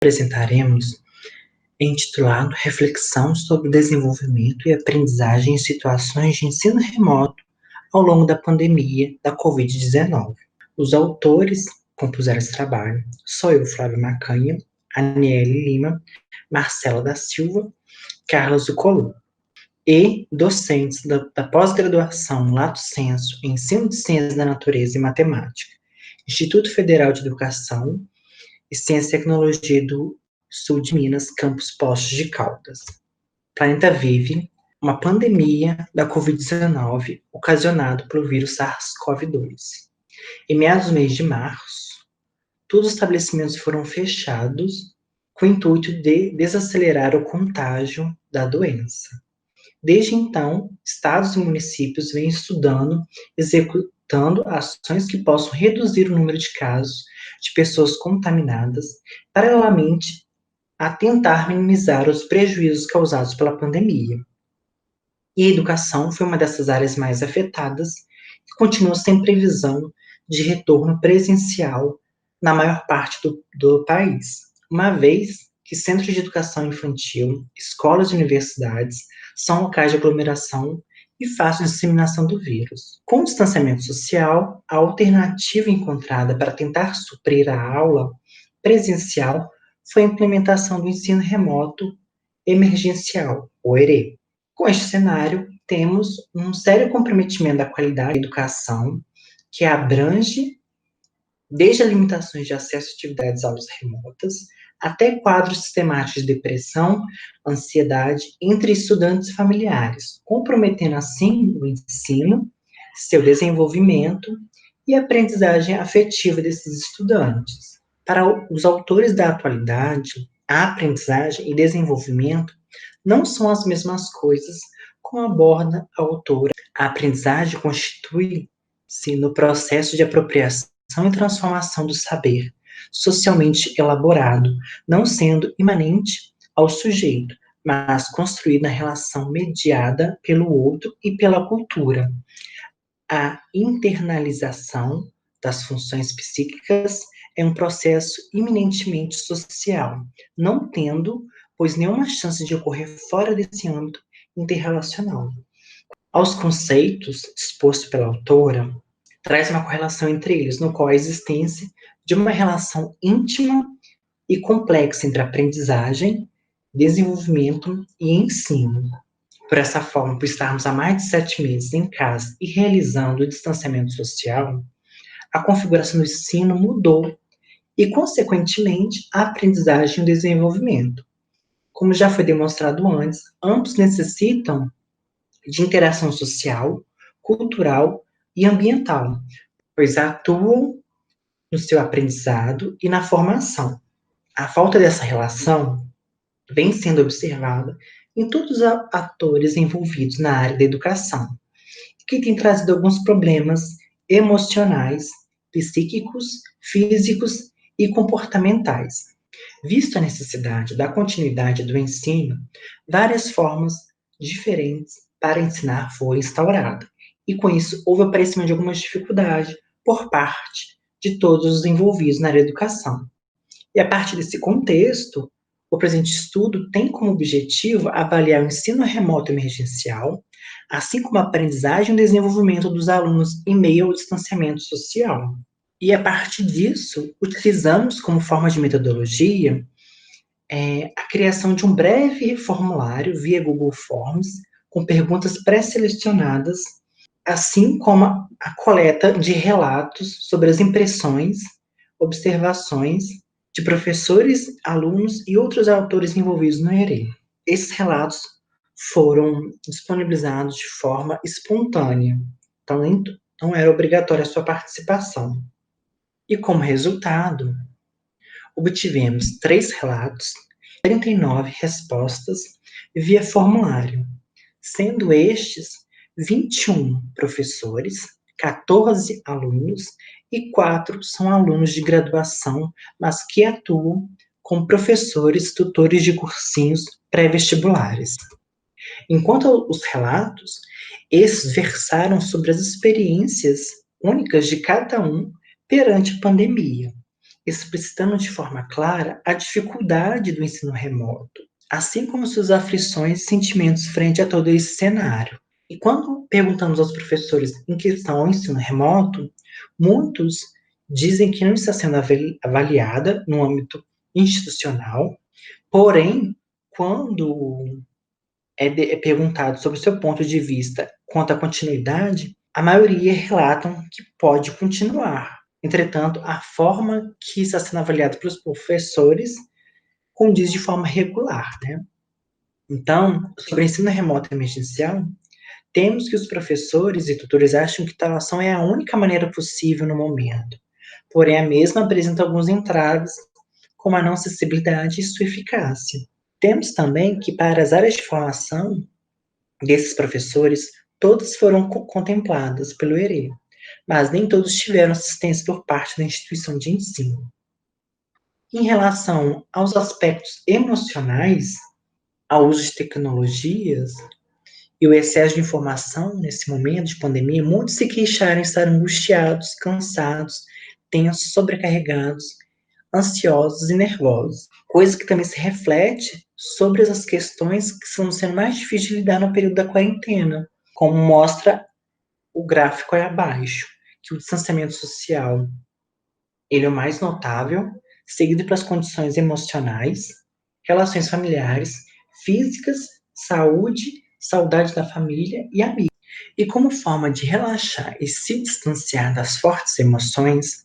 Apresentaremos intitulado Reflexão sobre o desenvolvimento e aprendizagem em situações de ensino remoto ao longo da pandemia da Covid-19. Os autores compuseram esse trabalho sou eu, Flávio Macanha, Aniele Lima, Marcela da Silva, Carlos Zucolo, e docentes da pós-graduação Lato Sensu em Ensino de Ciências da Natureza e Matemática, Instituto Federal de Educação e Ciência e Tecnologia do Sul de Minas, campus Poços de Caldas. O planeta vive uma pandemia da Covid-19 ocasionada pelo vírus SARS-CoV-2. Em meados do mês de março, todos os estabelecimentos foram fechados com o intuito de desacelerar o contágio da doença. Desde então, estados e municípios vêm estudando, executando ações que possam reduzir o número de casos de pessoas contaminadas, paralelamente a tentar minimizar os prejuízos causados pela pandemia. E a educação foi uma dessas áreas mais afetadas, que continua sem previsão de retorno presencial na maior parte do país, uma vez que centros de educação infantil, escolas e universidades são locais de aglomeração e fácil disseminação do vírus. Com o distanciamento social, a alternativa encontrada para tentar suprir a aula presencial foi a implementação do ensino remoto emergencial, o ERE. Com este cenário, temos um sério comprometimento da qualidade da educação, que abrange desde as limitações de acesso a atividades aulas remotas, até quadros sistemáticos de depressão, ansiedade entre estudantes e familiares, comprometendo assim o ensino, seu desenvolvimento e a aprendizagem afetiva desses estudantes. Para os autores da atualidade, a aprendizagem e desenvolvimento não são as mesmas coisas, como aborda a autora. A aprendizagem constitui-se no processo de apropriação e transformação do saber, socialmente elaborado, não sendo imanente ao sujeito, mas construído na relação mediada pelo outro e pela cultura. A internalização das funções psíquicas é um processo eminentemente social, não tendo, pois, nenhuma chance de ocorrer fora desse âmbito interrelacional. Aos conceitos expostos pela autora, traz uma correlação entre eles, no qual a existência de uma relação íntima e complexa entre aprendizagem, desenvolvimento e ensino. Por essa forma, por estarmos há mais de 7 meses em casa e realizando o distanciamento social, a configuração do ensino mudou e, consequentemente, a aprendizagem e o desenvolvimento. Como já foi demonstrado antes, ambos necessitam de interação social, cultural e ambiental, pois atuam no seu aprendizado e na formação. A falta dessa relação vem sendo observada em todos os atores envolvidos na área da educação, que tem trazido alguns problemas emocionais, psíquicos, físicos e comportamentais. Visto a necessidade da continuidade do ensino, várias formas diferentes para ensinar foram instauradas, e com isso houve o aparecimento de algumas dificuldades por parte de todos os envolvidos na área da educação. E a partir desse contexto, o presente estudo tem como objetivo avaliar o ensino remoto emergencial, assim como a aprendizagem e o desenvolvimento dos alunos em meio ao distanciamento social. E a partir disso, utilizamos como forma de metodologia a criação de um breve formulário via Google Forms, com perguntas pré-selecionadas, assim como a coleta de relatos sobre as impressões, observações de professores, alunos e outros autores envolvidos no ERE. Esses relatos foram disponibilizados de forma espontânea, então não era obrigatória a sua participação. E como resultado, obtivemos 3 relatos, 39 respostas via formulário, sendo estes 21 professores, 14 alunos e 4 são alunos de graduação, mas que atuam como professores, tutores de cursinhos pré-vestibulares. Enquanto os relatos, esses versaram sobre as experiências únicas de cada um perante a pandemia, explicitando de forma clara a dificuldade do ensino remoto, assim como suas aflições e sentimentos frente a todo esse cenário. E quando perguntamos aos professores em questão ao ensino remoto, muitos dizem que não está sendo avaliada no âmbito institucional, porém, quando é perguntado sobre o seu ponto de vista quanto à continuidade, a maioria relatam que pode continuar. Entretanto, a forma que está sendo avaliada pelos professores condiz de forma regular, né? Então, sobre o ensino remoto emergencial, temos que os professores e tutores acham que tal ação é a única maneira possível no momento. Porém, a mesma apresenta alguns entraves, como a não acessibilidade e sua eficácia. Temos também que, para as áreas de formação desses professores, todas foram contempladas pelo ERE, mas nem todos tiveram assistência por parte da instituição de ensino. Em relação aos aspectos emocionais, ao uso de tecnologias e o excesso de informação nesse momento de pandemia, muitos se queixaram de estar angustiados, cansados, tensos, sobrecarregados, ansiosos e nervosos, coisa que também se reflete sobre as questões que estão sendo mais difíceis de lidar no período da quarentena, como mostra o gráfico aí abaixo, que o distanciamento social ele é o mais notável, seguido pelas condições emocionais, relações familiares, físicas, saúde, saudade da família e amigos. E como forma de relaxar e se distanciar das fortes emoções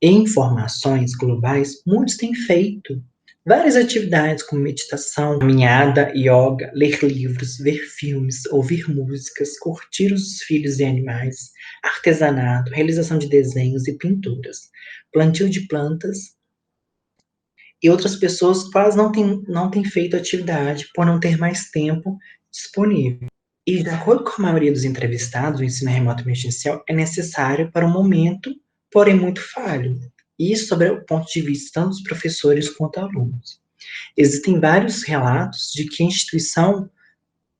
e informações globais, muitos têm feito várias atividades como meditação, caminhada, yoga, ler livros, ver filmes, ouvir músicas, curtir os filhos e animais, artesanato, realização de desenhos e pinturas, plantio de plantas, e outras pessoas quase não têm feito atividade por não ter mais tempo disponível. E, de acordo com a maioria dos entrevistados, o ensino remoto emergencial é necessário para o momento, porém muito falho. Isso sobre o ponto de vista tanto dos professores quanto alunos. Existem vários relatos de que a instituição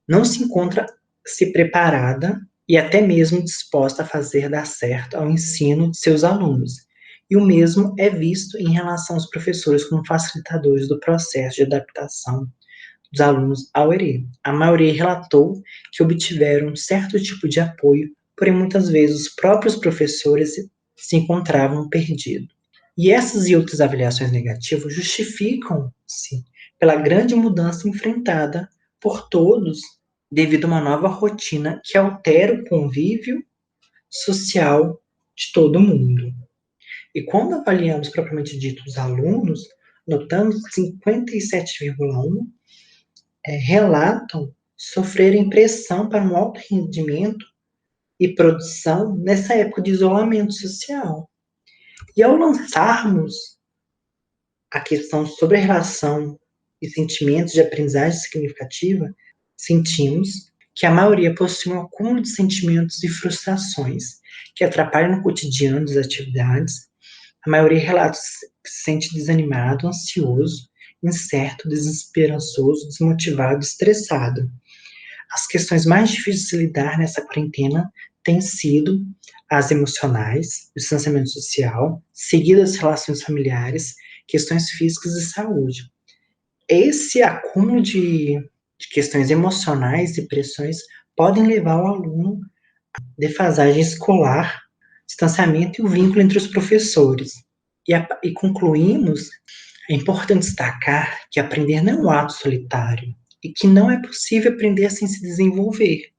não se encontra se preparada e até mesmo disposta a fazer dar certo ao ensino de seus alunos. E o mesmo é visto em relação aos professores como facilitadores do processo de adaptação dos alunos ao ERE. A maioria relatou que obtiveram um certo tipo de apoio, porém muitas vezes os próprios professores se encontravam perdidos. E essas e outras avaliações negativas justificam-se pela grande mudança enfrentada por todos devido a uma nova rotina que altera o convívio social de todo mundo. E quando avaliamos propriamente dito os alunos, notamos que 57,1% relatam sofrerem pressão para um alto rendimento e produção nessa época de isolamento social. E ao lançarmos a questão sobre a relação e sentimentos de aprendizagem significativa, sentimos que a maioria possui um acúmulo de sentimentos e frustrações que atrapalham no cotidiano das atividades. A maioria relata que se sente desanimado, ansioso, incerto, desesperançoso, desmotivado, estressado. As questões mais difíceis de se lidar nessa quarentena têm sido as emocionais, o distanciamento social, seguidas das relações familiares, questões físicas e saúde. Esse acúmulo de questões emocionais e pressões podem levar o aluno a defasagem escolar, distanciamento e o vínculo entre os professores. E concluímos, é importante destacar que aprender não é um ato solitário e que não é possível aprender sem se desenvolver.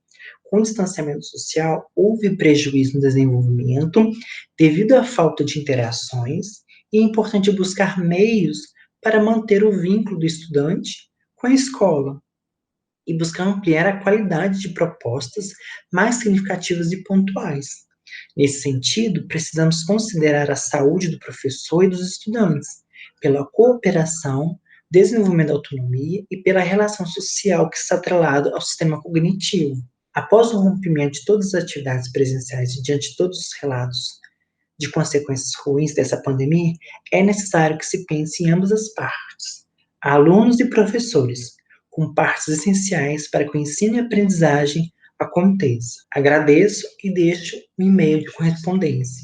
Com o distanciamento social, houve prejuízo no desenvolvimento devido à falta de interações e é importante buscar meios para manter o vínculo do estudante com a escola e buscar ampliar a qualidade de propostas mais significativas e pontuais. Nesse sentido, precisamos considerar a saúde do professor e dos estudantes, pela cooperação, desenvolvimento da autonomia e pela relação social que está atrelada ao sistema cognitivo. Após o rompimento de todas as atividades presenciais e diante de todos os relatos de consequências ruins dessa pandemia, é necessário que se pense em ambas as partes, alunos e professores, como partes essenciais para que o ensino e a aprendizagem aconteça. Agradeço e deixo um e-mail de correspondência.